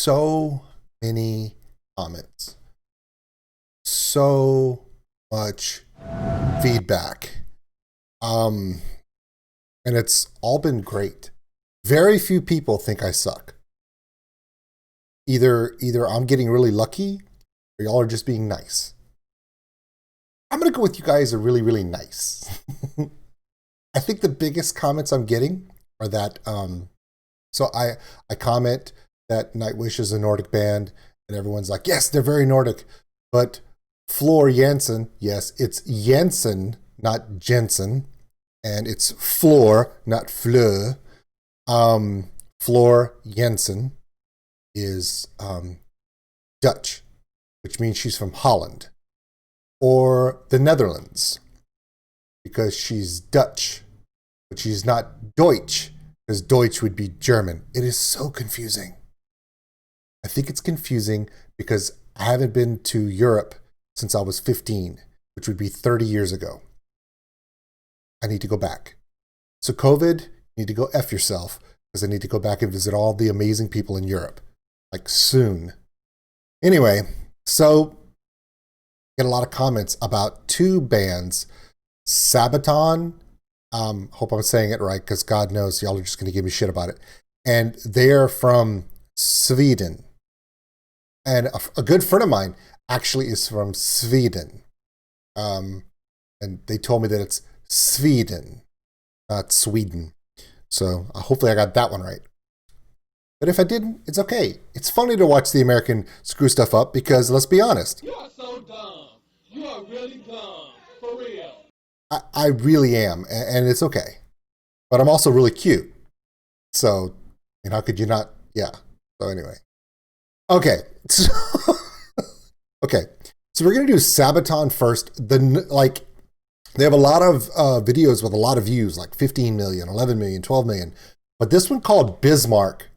so many comments, so much feedback. And it's all been great. Very few people think I suck. Either I'm getting really lucky or y'all are just being nice. I'm going to go with you guys are really, really nice. I think the biggest comments I'm getting are that, so I comment that Nightwish is a Nordic band and everyone's like, yes, they're very Nordic, but Floor Jansen, yes, it's Jensen, not Jensen, and it's Floor, not Fleur. Floor Jansen is Dutch, which means she's from Holland or the Netherlands because she's Dutch, but she's not Deutsch because Deutsch would be German. It is so confusing. I think it's confusing because I haven't been to Europe since I was 15, which would be 30 years ago. I need to go back. So COVID, you need to go F yourself because I need to go back and visit all the amazing people in Europe, like soon. Anyway, so get a lot of comments about two bands, Sabaton, hope I'm saying it right because God knows y'all are just going to give me shit about it. And they're from Sweden. And a good friend of mine actually is from Sweden. And they told me that it's Sweden, not Sweden. So hopefully I got that one right. But if I didn't, it's okay. It's funny to watch the American screw stuff up because let's be honest. You are so dumb. You are really dumb. For real. I really am. And it's okay. But I'm also really cute. So, how could you not? Yeah. So anyway. Okay. So, okay. So we're going to do Sabaton first. They have a lot of videos with a lot of views, like 15 million, 11 million, 12 million. But this one called Bismarck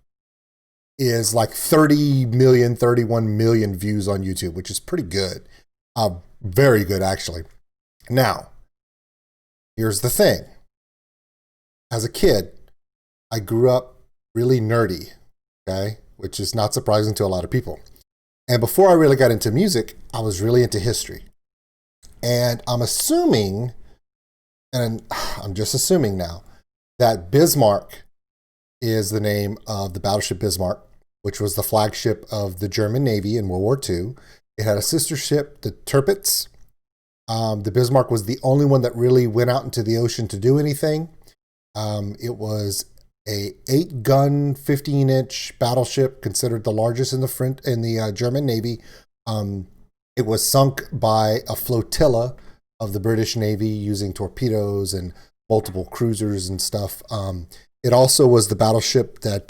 is like 30 million, 31 million views on YouTube, which is pretty good. Very good, actually. Now, here's the thing. As a kid, I grew up really nerdy, okay? Which is not surprising to a lot of people. And before I really got into music, I was really into history. And I'm assuming, and I'm just assuming now, that Bismarck is the name of the battleship Bismarck, which was the flagship of the German Navy in World War II. It had a sister ship, the Tirpitz. The Bismarck was the only one that really went out into the ocean to do anything. It was a 8-gun, 15-inch battleship, considered the largest in the German Navy. It was sunk by a flotilla of the British Navy using torpedoes and multiple cruisers and stuff. It also was the battleship that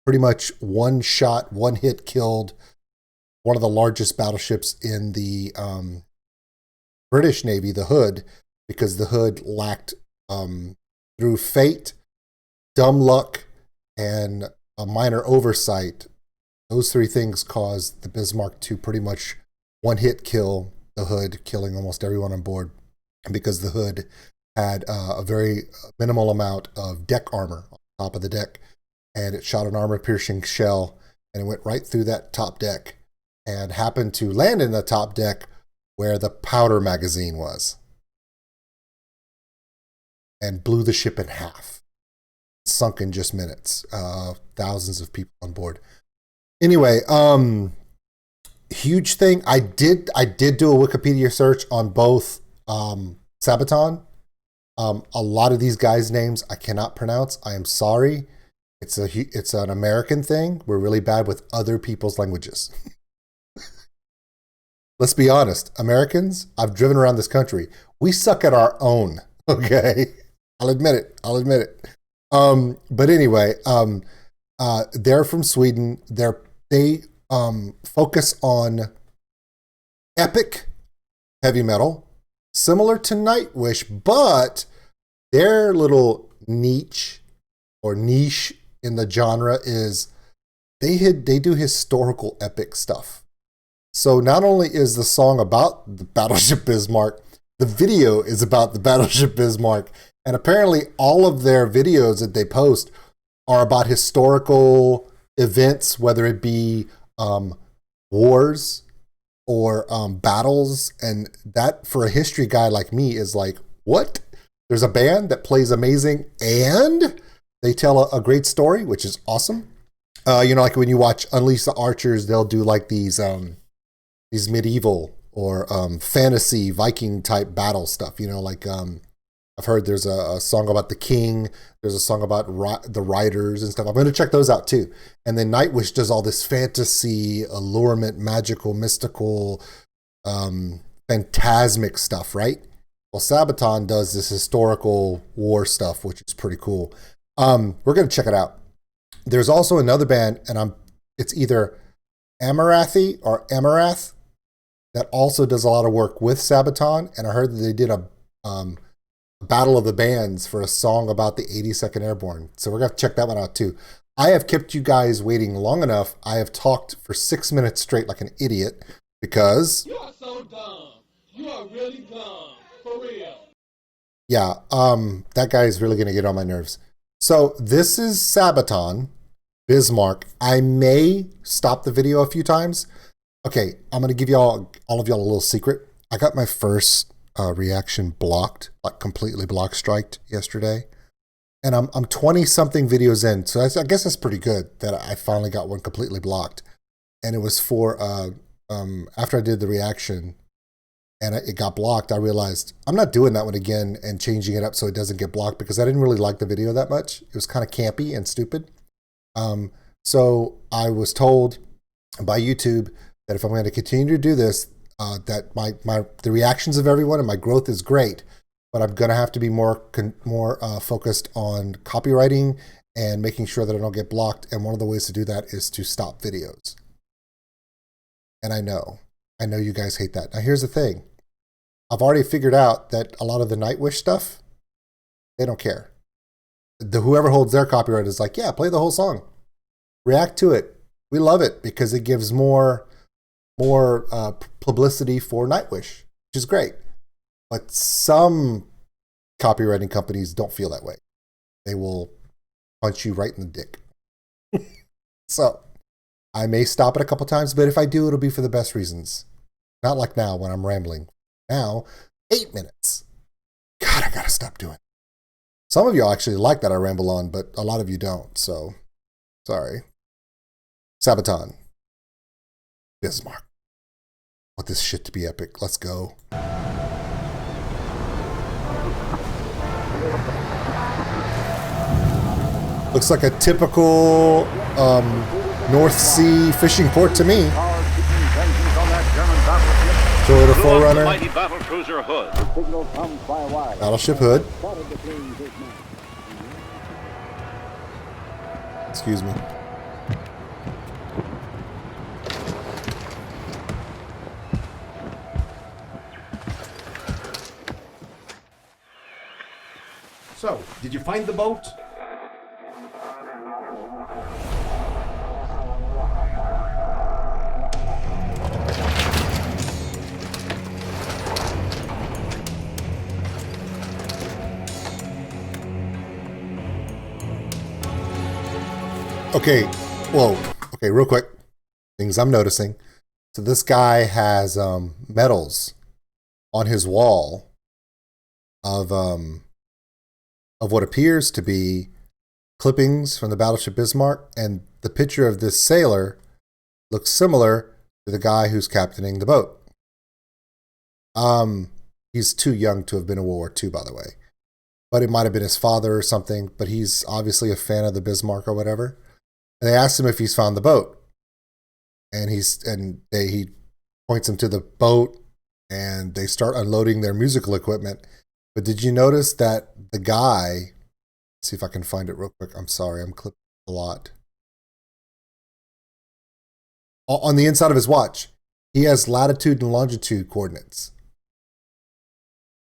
pretty much one shot, one hit killed one of the largest battleships in the British Navy, the Hood, because the Hood lacked, through fate, dumb luck, and a minor oversight. Those three things caused the Bismarck to pretty much one hit kill the Hood, killing almost everyone on board. And because the Hood had a very minimal amount of deck armor on top of the deck, and it shot an armor-piercing shell, and it went right through that top deck and happened to land in the top deck where the powder magazine was and blew the ship in half. Sunk in just minutes. Thousands of people on board. Anyway, huge thing. I did do a Wikipedia search on both Sabaton. A lot of these guys' names I cannot pronounce. I am sorry. It's an American thing. We're really bad with other people's languages. Let's be honest. Americans, I've driven around this country. We suck at our own. Okay, I'll admit it. But anyway, they're from Sweden. They focus on epic heavy metal, similar to Nightwish, but their little niche in the genre is they do historical epic stuff. So not only is the song about the Battleship Bismarck, the video is about the Battleship Bismarck, and apparently all of their videos that they post are about historical events, whether it be wars or battles. And that, for a history guy like me, is like, what? There's a band that plays amazing and they tell a great story, which is awesome. You know, like when you watch Unleash the Archers, they'll do like these medieval or fantasy Viking type battle stuff. You know, like I've heard there's a song about the king. There's a song about the riders and stuff. I'm going to check those out too. And then Nightwish does all this fantasy, allurement, magical, mystical, phantasmic stuff, right? Well, Sabaton does this historical war stuff, which is pretty cool. We're going to check it out. There's also another band, and it's either Amarathi or Amarath, that also does a lot of work with Sabaton. And I heard that they did a battle of the bands for a song about the 82nd Airborne. So we're going to check that one out too. I have kept you guys waiting long enough. I have talked for 6 minutes straight like an idiot because... You are so dumb. You are really dumb. For real. Yeah, that guy is really going to get on my nerves. So this is Sabaton, Bismarck. I may stop the video a few times. Okay, I'm going to give all of y'all a little secret. I got my first reaction blocked, like completely block striked yesterday. And I'm 20 something videos in. So I guess that's pretty good that I finally got one completely blocked. And it was for, after I did the reaction and it got blocked, I realized I'm not doing that one again and changing it up so it doesn't get blocked because I didn't really like the video that much. It was kind of campy and stupid. So I was told by YouTube that if I'm going to continue to do this, that the reactions of everyone and my growth is great, but I'm going to have to be more focused on copywriting and making sure that I don't get blocked. And one of the ways to do that is to stop videos. And I know you guys hate that. Now here's the thing. I've already figured out that a lot of the Nightwish stuff, they don't care. Whoever holds their copyright is like, yeah, play the whole song. React to it. We love it because it gives more publicity for Nightwish, which is great. But some copywriting companies don't feel that way. They will punch you right in the dick. So I may stop it a couple times, but if I do, it'll be for the best reasons. Not like now when I'm rambling. Now, 8 minutes. God, I gotta stop doing it. Some of y'all actually like that I ramble on, but a lot of you don't, so sorry. Sabaton. Bismarck. Want this shit to be epic. Let's go. Looks like a typical North Sea fishing port to me. Toyota 4Runner. Battleship Hood. Excuse me. So, did you find the boat? Okay, whoa. Okay, real quick. Things I'm noticing. So this guy has medals on his wall of what appears to be clippings from the battleship Bismarck, and the picture of this sailor looks similar to the guy who's captaining the boat. He's too young to have been in World War II, by the way, but it might have been his father or something, but he's obviously a fan of the Bismarck or whatever. And they asked him if he's found the boat, and he points him to the boat, and they start unloading their musical equipment. But did you notice that the guy, see if I can find it real quick. I'm sorry, I'm clipping a lot. On the inside of his watch, he has latitude and longitude coordinates.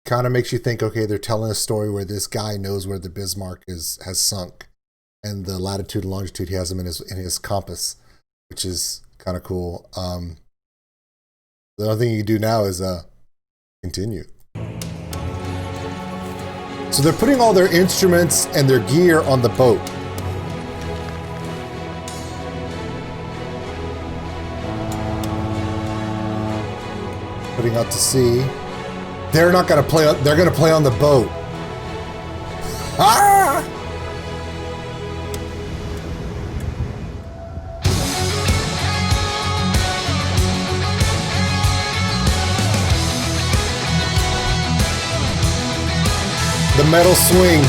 Kind of makes you think, okay, they're telling a story where this guy knows where the Bismarck has sunk, and the latitude and longitude, he has them in his compass, which is kind of cool. The only thing you can do now is continue. So they're putting all their instruments and their gear on the boat. putting out to sea. They're not going to play. They're going to play on the boat. Ah! The metal swing.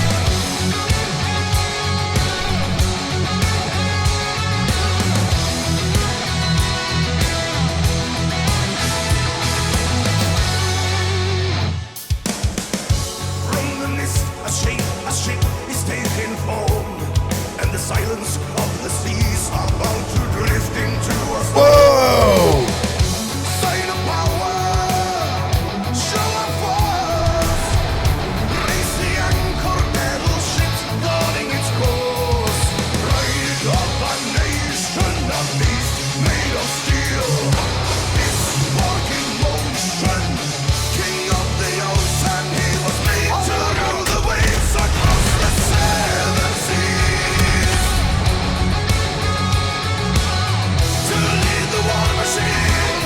From the mist, a ship is taking form, and the silence of the seas about to drift into a storm. Whoa! Sign of power, show of force. Raise the anchor, battleships guarding its course. Ride up a nation of beasts made of steel. Bismarck in motion, king of the ocean, he was made to rule the waves across the seven seas. To lead the war machine,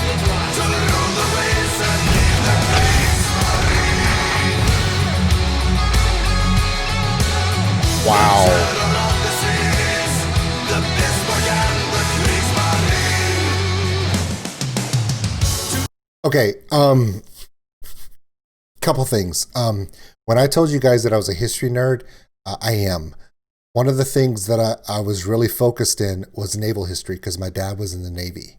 to rule the waves and lead the Kriegsmarine. Wow. Terror of the seas, the Bismarck and the Kriegsmarine. Okay, couple things. When I told you guys that I was a history nerd, I am. One of the things that I was really focused in was naval history because my dad was in the Navy.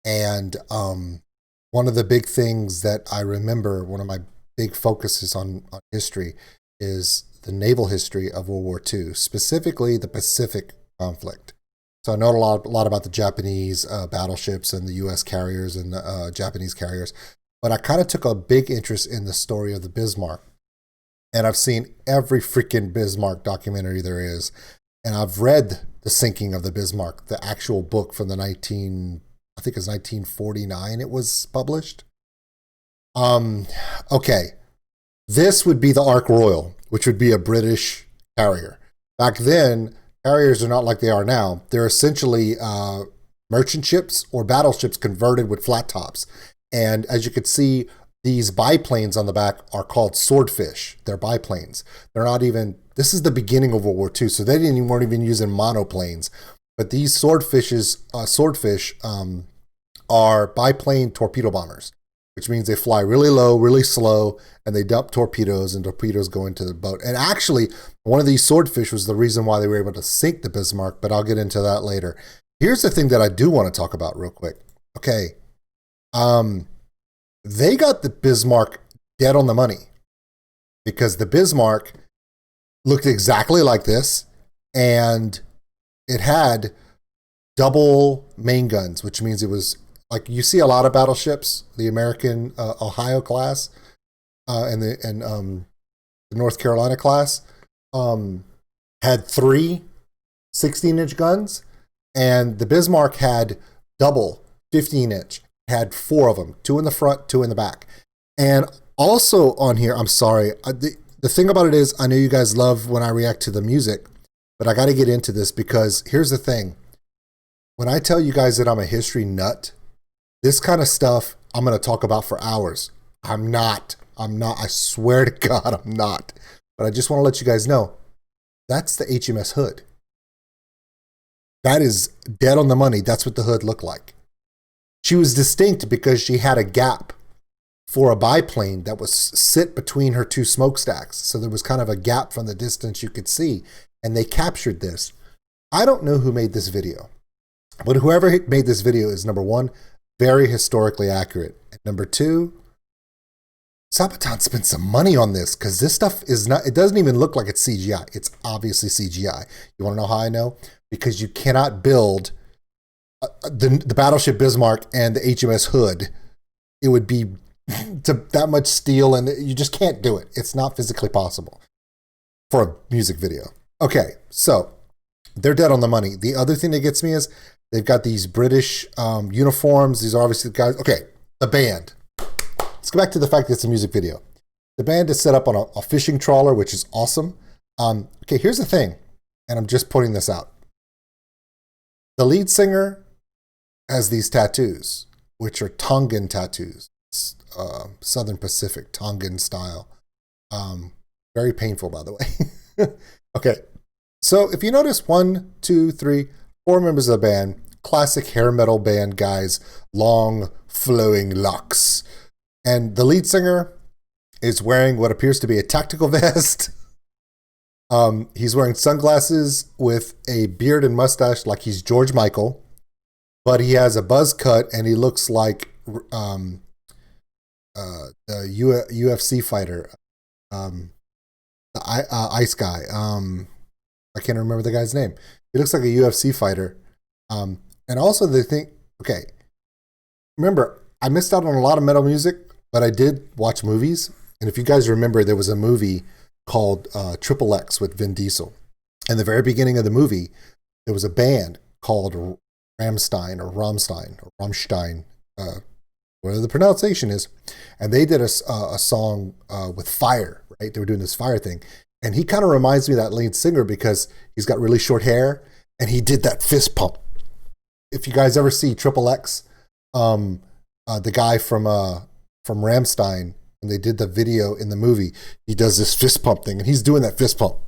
And one of the big things that I remember, one of my big focuses on history is the naval history of World War II, specifically the Pacific conflict. So I know a lot about the Japanese battleships and the U.S. carriers and the Japanese carriers, but I kind of took a big interest in the story of the Bismarck. And I've seen every freaking Bismarck documentary there is. And I've read The Sinking of the Bismarck, the actual book from the I think it's 1949 it was published. Okay, this would be the Ark Royal, which would be a British carrier. Back then, carriers are not like they are now. They're essentially merchant ships or battleships converted with flat tops. And as you can see, these biplanes on the back are called swordfish. They're biplanes. They're not even, this is the beginning of World War II, so they weren't even using monoplanes. But these swordfish are biplane torpedo bombers, which means they fly really low, really slow, and they dump torpedoes, and torpedoes go into the boat. And actually, one of these swordfish was the reason why they were able to sink the Bismarck, but I'll get into that later. Here's the thing that I do want to talk about real quick. Okay. They got the Bismarck dead on the money because the Bismarck looked exactly like this, and it had double main guns, which means it was like you see a lot of battleships, the American Ohio class and the North Carolina class had 3 16-inch guns, and the Bismarck had double 15-inch. Had 4 of them, 2 in the front, 2 in the back. And also on here, I'm sorry, the thing about it is, I know you guys love when I react to the music, but I got to get into this because here's the thing. When I tell you guys that I'm a history nut, this kind of stuff I'm going to talk about for hours. I'm not, I swear to God, I'm not. But I just want to let you guys know, that's the HMS Hood. That is dead on the money. That's what the hood looked like. She was distinct because she had a gap for a biplane that was sit between her 2 smokestacks. So there was kind of a gap from the distance you could see. And they captured this. I don't know who made this video, but whoever made this video is, number 1, very historically accurate. And number 2, Sabaton spent some money on this because this stuff is not, it doesn't even look like it's CGI. It's obviously CGI. You want to know how I know? Because you cannot build the battleship Bismarck and the HMS Hood. It would be to that much steel, and you just can't do it. It's not physically possible for a music video. Okay, so they're dead on the money. The other thing that gets me is they've got these British uniforms. These are obviously the guys. Okay, the band. Let's go back to the fact that it's a music video. The band is set up on a fishing trawler, which is awesome. Okay, here's the thing, and I'm just putting this out. The lead singer has these tattoos, which are Tongan tattoos. Southern Pacific, Tongan style. Very painful, by the way. Okay, so if you notice 1, 2, 3, 4 members of the band, classic hair metal band guys, long flowing locks. And the lead singer is wearing what appears to be a tactical vest. He's wearing sunglasses with a beard and mustache like he's George Michael, but he has a buzz cut and he looks like a UFC fighter, the ice guy. I can't remember the guy's name. He looks like a UFC fighter. And also they think, okay, remember, I missed out on a lot of metal music, but I did watch movies. And if you guys remember, there was a movie called Triple X with Vin Diesel. In the very beginning of the movie, there was a band called Rammstein, whatever the pronunciation is. And they did a song with fire, right? They were doing this fire thing. And he kind of reminds me of that lead singer because he's got really short hair and he did that fist pump. If you guys ever see Triple X, the guy from Rammstein, when they did the video in the movie, he does this fist pump thing and he's doing that fist pump.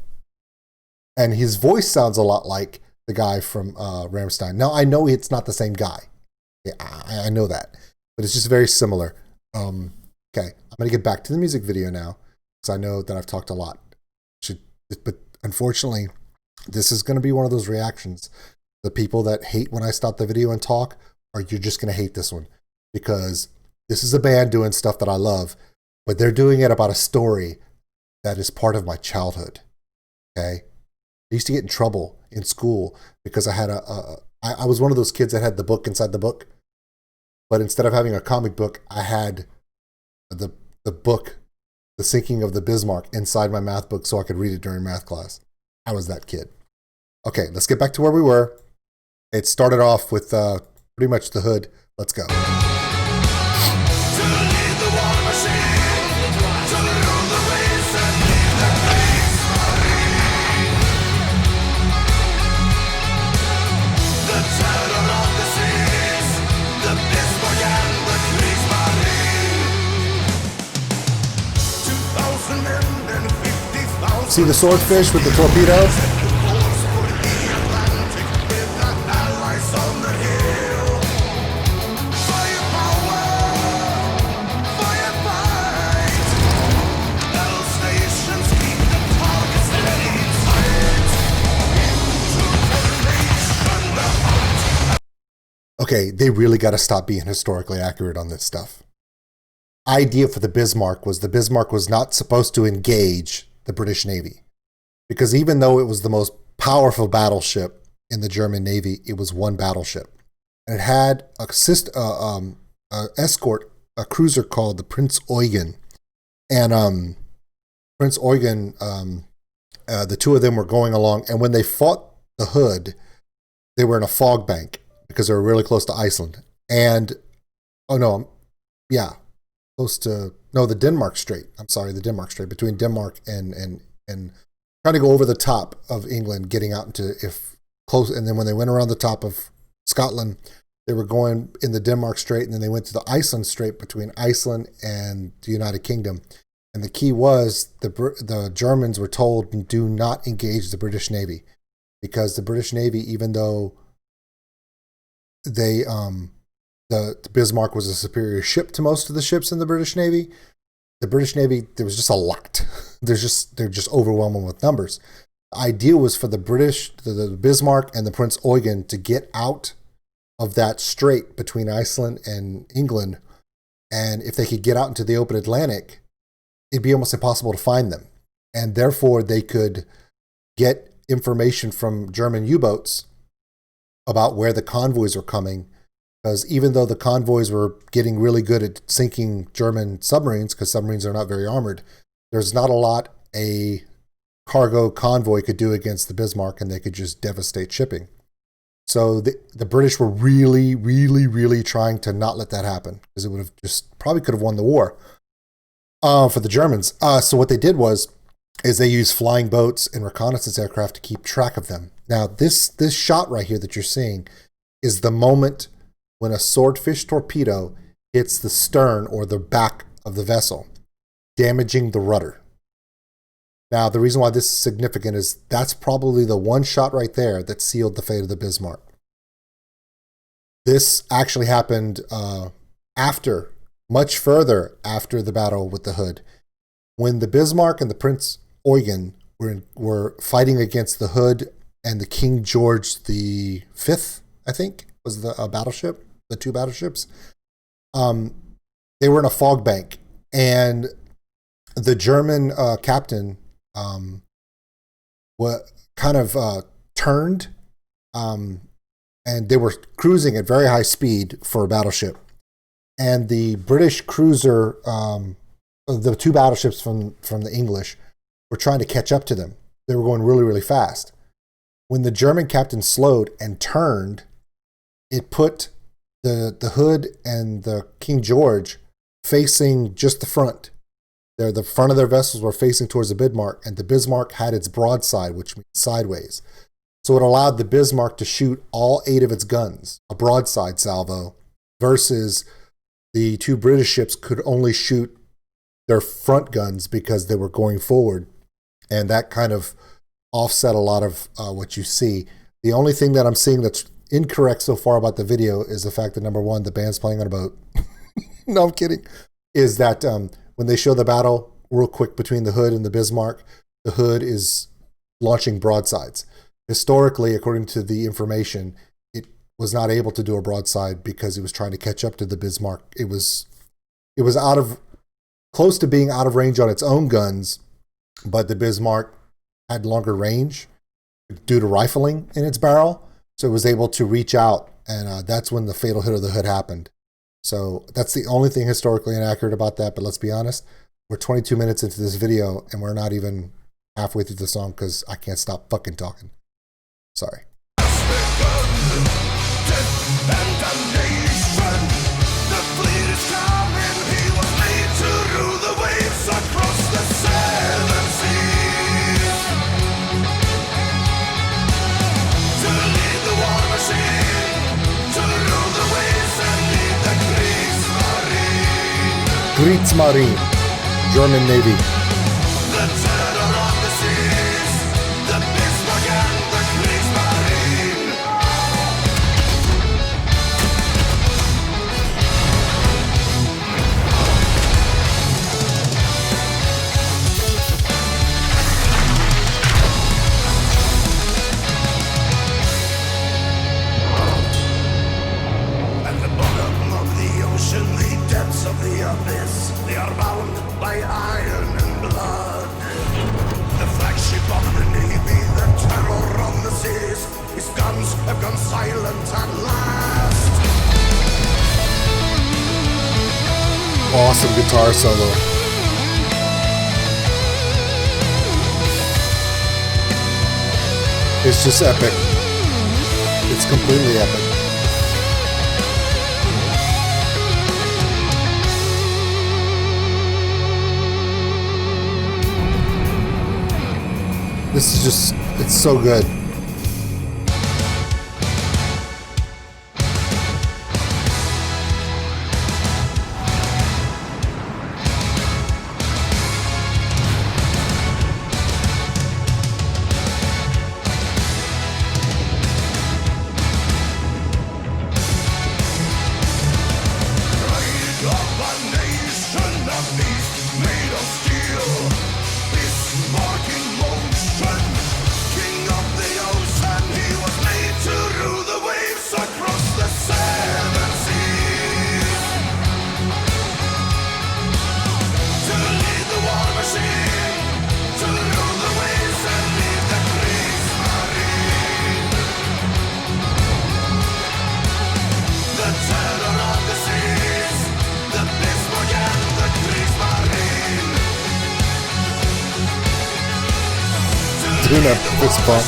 And his voice sounds a lot like the guy from Rammstein. Now, I know it's not the same guy. Yeah, I know that. But it's just very similar. Okay, I'm going to get back to the music video now because I know that I've talked a lot. But unfortunately, this is going to be one of those reactions. The people that hate when I stop the video and talk, or you're just going to hate this one. Because this is a band doing stuff that I love, but they're doing it about a story that is part of my childhood. Okay? I used to get in trouble in school because I had I was one of those kids that had the book inside the book. But instead of having a comic book, I had the book, The Sinking of the Bismarck, inside my math book so I could read it during math class. I was that kid. Okay, let's get back to where we were. It started off with pretty much the hood. Let's go. See the swordfish with the torpedo? Okay, they really got to stop being historically accurate on this stuff. Idea for the Bismarck was not supposed to engage the British Navy, because even though it was the most powerful battleship in the German Navy, it was one battleship, and it had a escort, a cruiser called the Prince Eugen, and Prince Eugen, the two of them were going along, and when they fought the Hood, they were in a fog bank because they were really close to Iceland, and the Denmark Strait. I'm sorry, the Denmark Strait, between Denmark and trying to go over the top of England, getting out into close. And then when they went around the top of Scotland, they were going in the Denmark Strait, and then they went to the Iceland Strait between Iceland and the United Kingdom. And the key was the Germans were told, do not engage the British Navy, because the British Navy, even though they the Bismarck was a superior ship to most of the ships in the British Navy. The British Navy, there was just a lot. They're just overwhelming with numbers. The idea was for the Bismarck and the Prince Eugen to get out of that strait between Iceland and England. And if they could get out into the open Atlantic, it'd be almost impossible to find them. And therefore they could get information from German U-boats about where the convoys were coming. Because even though the convoys were getting really good at sinking German submarines, because submarines are not very armored, there's not a lot a cargo convoy could do against the Bismarck, and they could just devastate shipping. So the British were really, really, really trying to not let that happen, because it would have probably could have won the war for the Germans. So what they did is they used flying boats and reconnaissance aircraft to keep track of them. Now, this shot right here that you're seeing is the moment when a swordfish torpedo hits the stern or the back of the vessel, damaging the rudder. Now, the reason why this is significant is that's probably the one shot right there that sealed the fate of the Bismarck. This actually happened much further after the battle with the Hood. When the Bismarck and the Prince Eugen were fighting against the Hood and the King George V, I think, was the battleship, the two battleships. They were in a fog bank, and the German captain turned, and they were cruising at very high speed for a battleship. And the British cruiser, the two battleships from the English, were trying to catch up to them. They were going really, really fast. When the German captain slowed and turned, it put the Hood and the King George facing just the front. The front of their vessels were facing towards the Bismarck, and the Bismarck had its broadside, which means sideways. So it allowed the Bismarck to shoot all 8 of its guns, a broadside salvo, versus the two British ships could only shoot their front guns because they were going forward. And that kind of offset a lot of what you see. The only thing that I'm seeing that's incorrect so far about the video is the fact that, number one, the band's playing on a boat. No, I'm kidding. Is that when they show the battle real quick between the Hood and the Bismarck, the Hood is launching broadsides. Historically, according to the information, it was not able to do a broadside because it was trying to catch up to the Bismarck. It was close to being out of range on its own guns, but the Bismarck had longer range due to rifling in its barrel, so it was able to reach out, and that's when the fatal hit of the Hood happened. So that's the only thing historically inaccurate about that, but let's be honest, we're 22 minutes into this video, and we're not even halfway through the song because I can't stop fucking talking. Sorry. Kriegsmarine, German Navy. Awesome guitar solo. It's just epic. It's completely epic. This is just, it's so good. Doing a fist bump.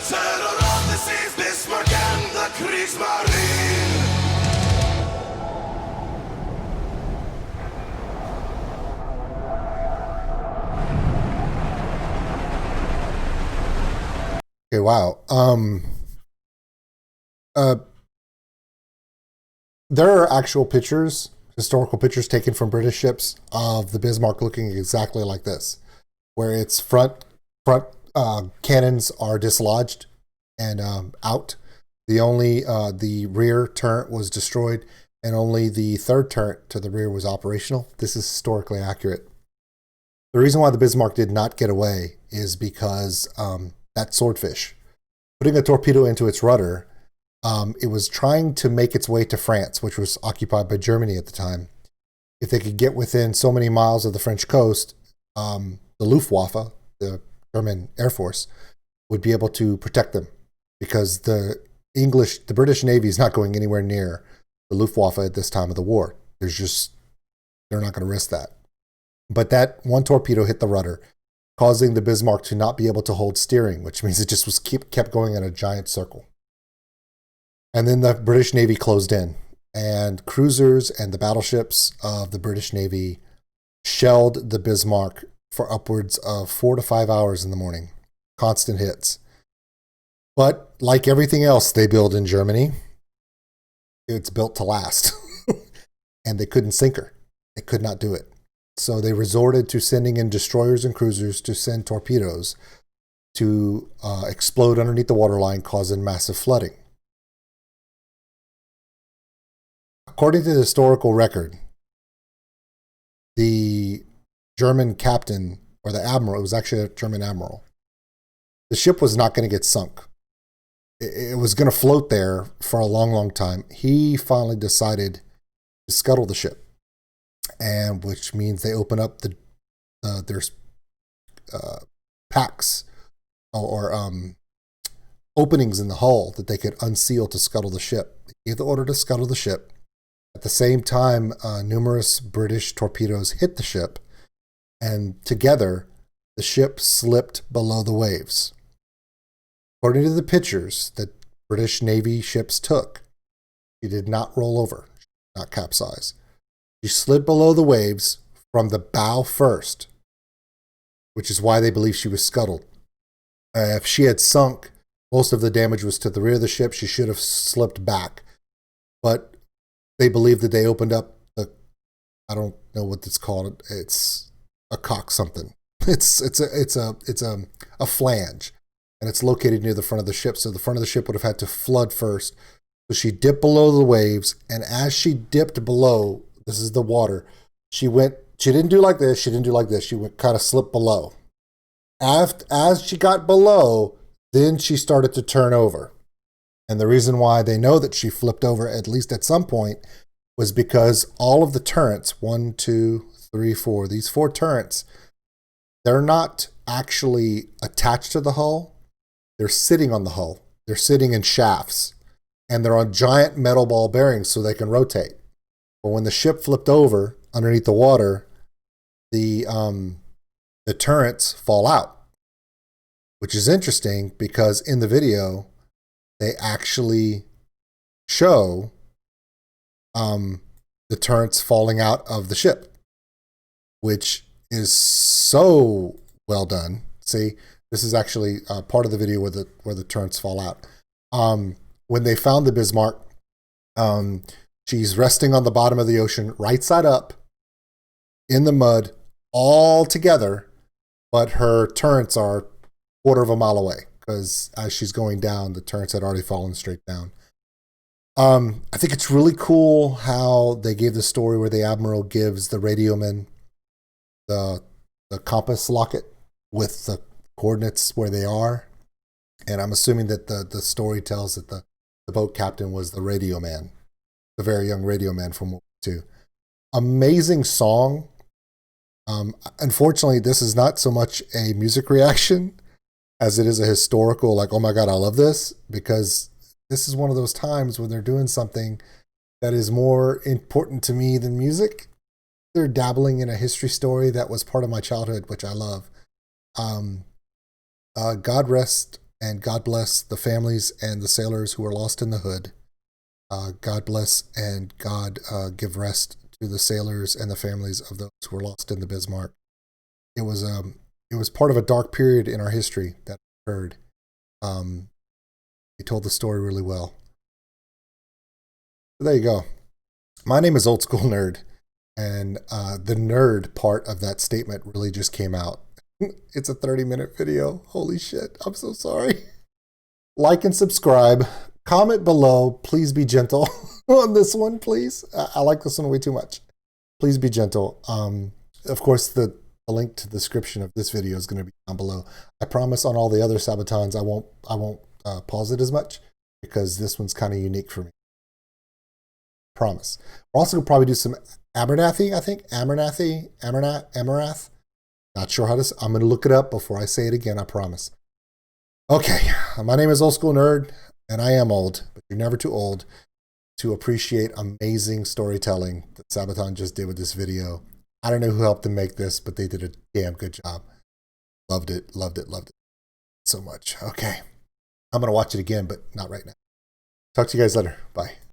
The wow. Uh, there are actual pictures, historical pictures taken from British ships of the Bismarck looking exactly like this, where its front cannons are dislodged and out. The rear turret was destroyed, and only the third turret to the rear was operational. This is historically accurate. The reason why the Bismarck did not get away is because that swordfish, putting a torpedo into its rudder, it was trying to make its way to France, which was occupied by Germany at the time. If they could get within so many miles of the French coast, the Luftwaffe, the German Air Force, would be able to protect them, because the British Navy is not going anywhere near the Luftwaffe at this time of the war. They're not going to risk that. But that one torpedo hit the rudder, causing the Bismarck to not be able to hold steering, which means it just was kept going in a giant circle. And then the British Navy closed in, and cruisers and the battleships of the British Navy shelled the Bismarck for upwards of 4 to 5 hours in the morning. Constant hits. But like everything else they build in Germany, it's built to last. And they couldn't sink her. They could not do it. So they resorted to sending in destroyers and cruisers to send torpedoes to explode underneath the waterline, causing massive flooding. According to the historical record, the German captain, or the admiral, it was actually a German admiral, the ship was not going to get sunk. It was going to float there for a long, long time. He finally decided to scuttle the ship, and which means they open up there's packs or openings in the hull that they could unseal to scuttle the ship. They gave the order to scuttle the ship. At the same time, numerous British torpedoes hit the ship, and together the ship slipped below the waves. According to the pictures that British Navy ships took, she did not roll over, not capsize. She slid below the waves from the bow first, which is why they believe she was scuttled. If she had sunk, most of the damage was to the rear of the ship. She should have slipped back. But they believe that they opened up I don't know what it's called. It's a cock something. It's a flange, and it's located near the front of the ship. So the front of the ship would have had to flood first. So she dipped below the waves, and as she dipped below, this is the water, she didn't do like this, she didn't do like this, she went kind of slipped below. As she got below, then she started to turn over. And the reason why they know that she flipped over, at least at some point, was because all of the turrets, 1, 2, 3, 4, these 4 turrets, they're not actually attached to the hull. They're sitting on the hull. They're sitting in shafts. And they're on giant metal ball bearings so they can rotate. But when the ship flipped over underneath the water, the turrets fall out, which is interesting because in the video, they actually show the turrets falling out of the ship, which is so well done. See, this is actually part of the video where the turrets fall out. When they found the Bismarck, she's resting on the bottom of the ocean, right side up, in the mud, all together, but her turrets are 1/4 mile away, because as she's going down, the turrets had already fallen straight down. I think it's really cool how they gave the story where the admiral gives the radioman the compass locket with the coordinates where they are. And I'm assuming that the story tells that the boat captain was the radio man, the very young radio man from World War II. Amazing song. Unfortunately, this is not so much a music reaction as it is a historical, like, oh my God, I love this, because this is one of those times when they're doing something that is more important to me than music. They're dabbling in a history story that was part of my childhood, which I love. God rest and God bless the families and the sailors who were lost in the hood. God bless and God give rest to the sailors and the families of those who were lost in the Bismarck. It was part of a dark period in our history that occurred. He told the story really well. So there you go. My name is Old School Nerd, and the nerd part of that statement really just came out. It's a 30-minute video. Holy shit. I'm so sorry. Like and subscribe. Comment below. Please be gentle on this one, please. I like this one way too much. Please be gentle. Of course, the link to the description of this video is going to be down below. I promise on all the other Sabatons, I won't pause it as much because this one's kind of unique for me. Promise. We're also going to probably do some Abernathy, I think. Amarath. Not sure how to say. I'm going to look it up before I say it again, I promise. Okay, my name is Old School Nerd, and I am old, but you're never too old to appreciate amazing storytelling that Sabaton just did with this video. I don't know who helped them make this, but they did a damn good job. Loved it so much. Okay, I'm going to watch it again, but not right now. Talk to you guys later. Bye.